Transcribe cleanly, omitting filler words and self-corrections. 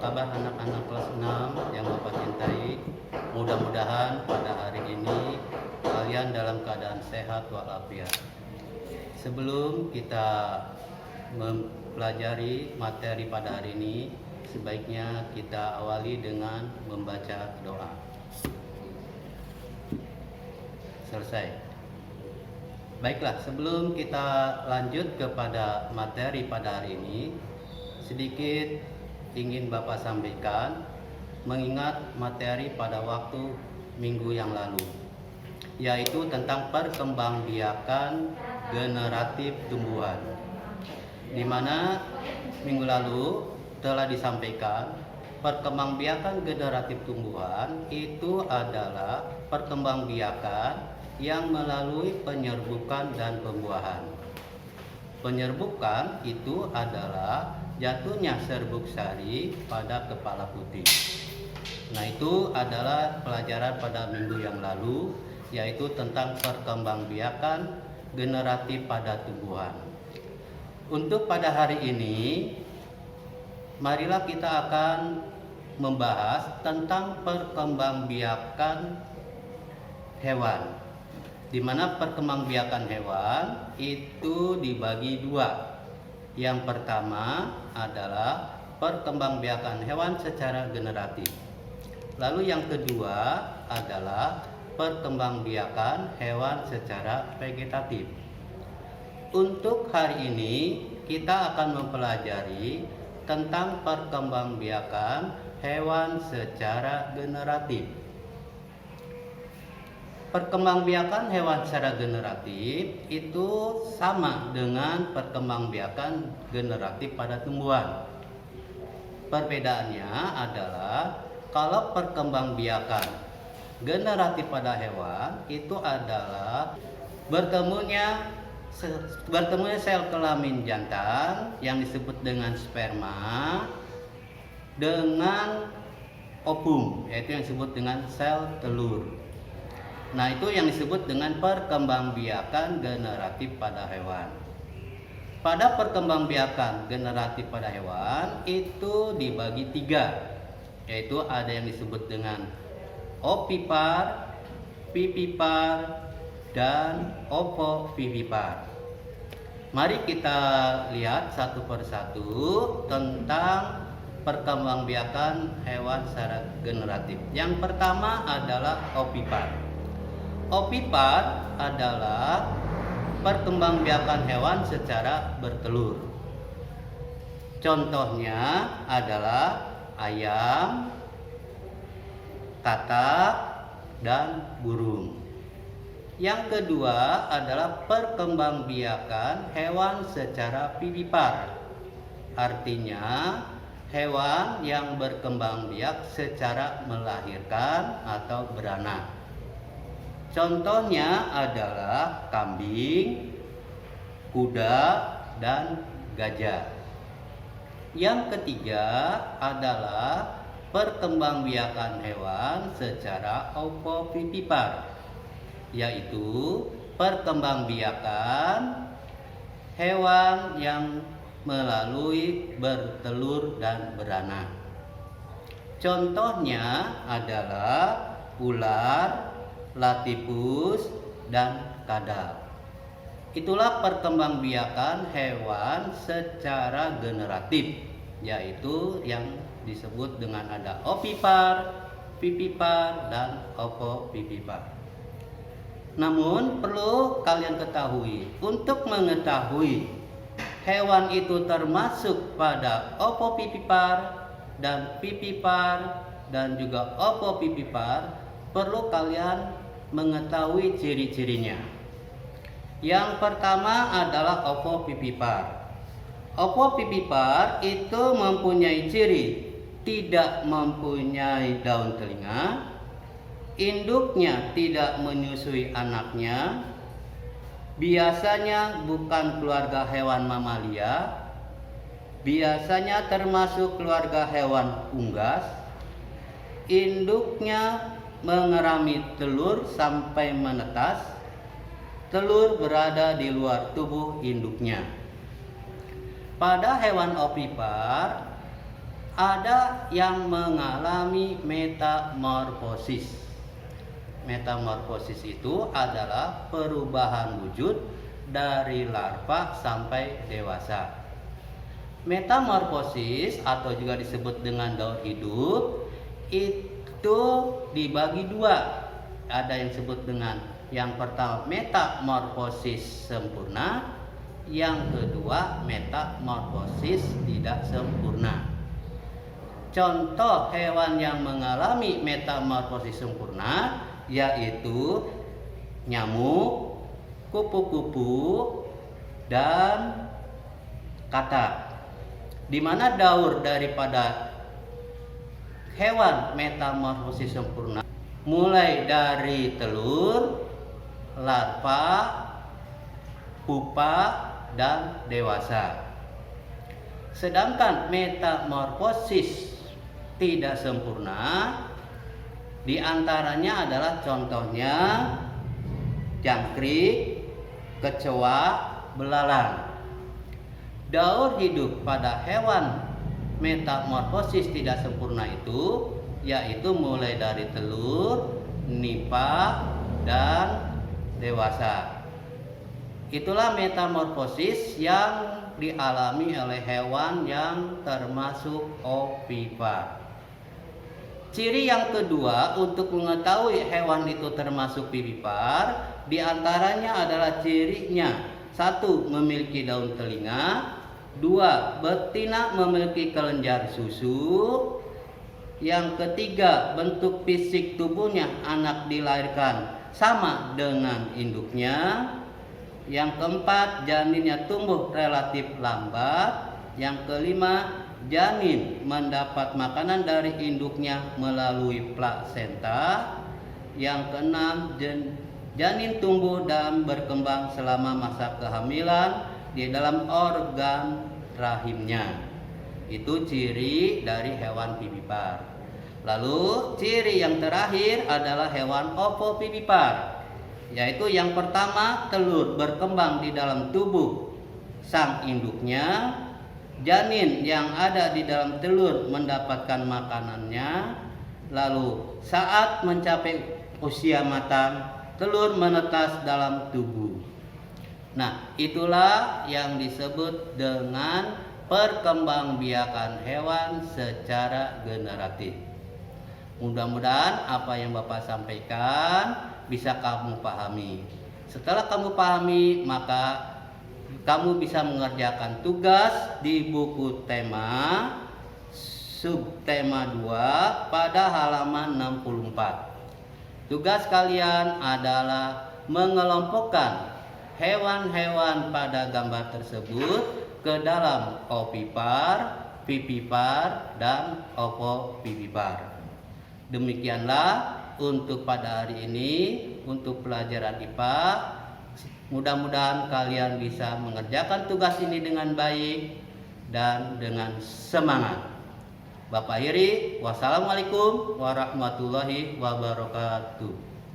kabar anak-anak kelas 6 yang Bapak cintai? Mudah-mudahan pada hari ini kalian dalam keadaan sehat walafiat. Sebelum kita mempelajari materi pada hari ini, sebaiknya kita awali dengan membaca doa. Selesai. Baiklah, sebelum kita lanjut kepada materi pada hari ini, sedikit ingin Bapak sampaikan mengingat materi pada waktu minggu yang lalu, yaitu tentang perkembangbiakan generatif tumbuhan, di mana minggu lalu telah disampaikan perkembangbiakan generatif tumbuhan itu adalah perkembangbiakan yang melalui penyerbukan dan pembuahan. Penyerbukan itu adalah jatuhnya serbuk sari pada kepala putih. Nah, itu adalah pelajaran pada minggu yang lalu, yaitu tentang perkembangbiakan generatif pada tumbuhan. Untuk pada hari ini, marilah kita akan membahas tentang perkembangbiakan hewan, di mana perkembangbiakan hewan itu dibagi dua. Yang pertama adalah perkembangbiakan hewan secara generatif. Lalu yang kedua adalah perkembangbiakan hewan secara vegetatif. Untuk hari ini kita akan mempelajari tentang perkembangbiakan hewan secara generatif. Perkembangbiakan hewan secara generatif itu sama dengan perkembangbiakan generatif pada tumbuhan. Perbedaannya adalah kalau perkembangbiakan generatif pada hewan itu adalah bertemunya sel kelamin jantan yang disebut dengan sperma dengan ovum, yaitu yang disebut dengan sel telur. Nah, itu yang disebut dengan perkembangbiakan generatif pada hewan. Pada perkembangbiakan generatif pada hewan itu dibagi tiga, yaitu ada yang disebut dengan ovipar, vivipar, dan ovovivipar. Mari kita lihat satu persatu tentang perkembangbiakan hewan secara generatif. Yang pertama adalah ovipar. Ovipar adalah perkembangbiakan hewan secara bertelur. Contohnya adalah ayam, katak, dan burung. Yang kedua adalah perkembangbiakan hewan secara vivipar. Artinya hewan yang berkembang biak secara melahirkan atau beranak. Contohnya adalah kambing, kuda, dan gajah. Yang ketiga adalah perkembangbiakan hewan secara ovovivipar, yaitu perkembangbiakan hewan yang melalui bertelur dan beranak. Contohnya adalah ular, latipus, dan kadal. Itulah perkembangbiakan hewan secara generatif, yaitu yang disebut dengan ada ovipar, vivipar, dan ovovivipar. Namun perlu kalian ketahui, untuk mengetahui hewan itu termasuk pada ovovivipar dan vivipar dan juga ovovivipar, perlu kalian mengetahui ciri-cirinya. Yang pertama adalah ovovivipar. Ovovivipar itu mempunyai ciri tidak mempunyai daun telinga, induknya tidak menyusui anaknya, biasanya bukan keluarga hewan mamalia, biasanya termasuk keluarga hewan unggas, induknya mengerami telur sampai menetas, telur berada di luar tubuh induknya. Pada hewan ovipar, ada yang mengalami metamorfosis. Metamorfosis itu adalah perubahan wujud dari larva sampai dewasa. Metamorfosis atau juga disebut dengan daur hidup itu dibagi dua. Ada yang disebut dengan yang pertama metamorfosis sempurna, yang kedua metamorfosis tidak sempurna. Contoh hewan yang mengalami metamorfosis sempurna yaitu nyamuk, kupu-kupu, dan katak. Di mana daur daripada hewan metamorfosis sempurna mulai dari telur, larva, pupa, dan dewasa. Sedangkan metamorfosis tidak sempurna di antaranya adalah contohnya jangkrik, kecoa, belalang. Daur hidup pada hewan metamorfosis tidak sempurna itu yaitu mulai dari telur, nipa, dan dewasa. Itulah metamorfosis yang dialami oleh hewan yang termasuk ovipar. Ciri yang kedua untuk mengetahui hewan itu termasuk vivipar diantaranya adalah cirinya: 1. Memiliki daun telinga. 2. Betina memiliki kelenjar susu. Yang ketiga, bentuk fisik tubuhnya anak dilahirkan sama dengan induknya. Yang keempat, janinnya tumbuh relatif lambat. Yang kelima, janin mendapat makanan dari induknya melalui plasenta. Yang keenam, janin tumbuh dan berkembang selama masa kehamilan di dalam organ rahimnya. Itu ciri dari hewan vivipar. Lalu ciri yang terakhir adalah hewan ovovivipar, yaitu yang pertama, telur berkembang di dalam tubuh sang induknya. Janin yang ada di dalam telur mendapatkan makanannya. Lalu saat mencapai usia matang, telur menetas dalam tubuh. Nah, itulah yang disebut dengan perkembangbiakan hewan secara generatif. Mudah-mudahan apa yang Bapak sampaikan bisa kamu pahami. Setelah kamu pahami, maka kamu bisa mengerjakan tugas di buku tema subtema 2 pada halaman 64. Tugas kalian adalah mengelompokkan hewan-hewan pada gambar tersebut ke dalam ovipar, vivipar, dan ovovivipar. Demikianlah untuk pada hari ini untuk pelajaran IPA. Mudah-mudahan kalian bisa mengerjakan tugas ini dengan baik dan dengan semangat. Bapak akhiri, wassalamualaikum warahmatullahi wabarakatuh.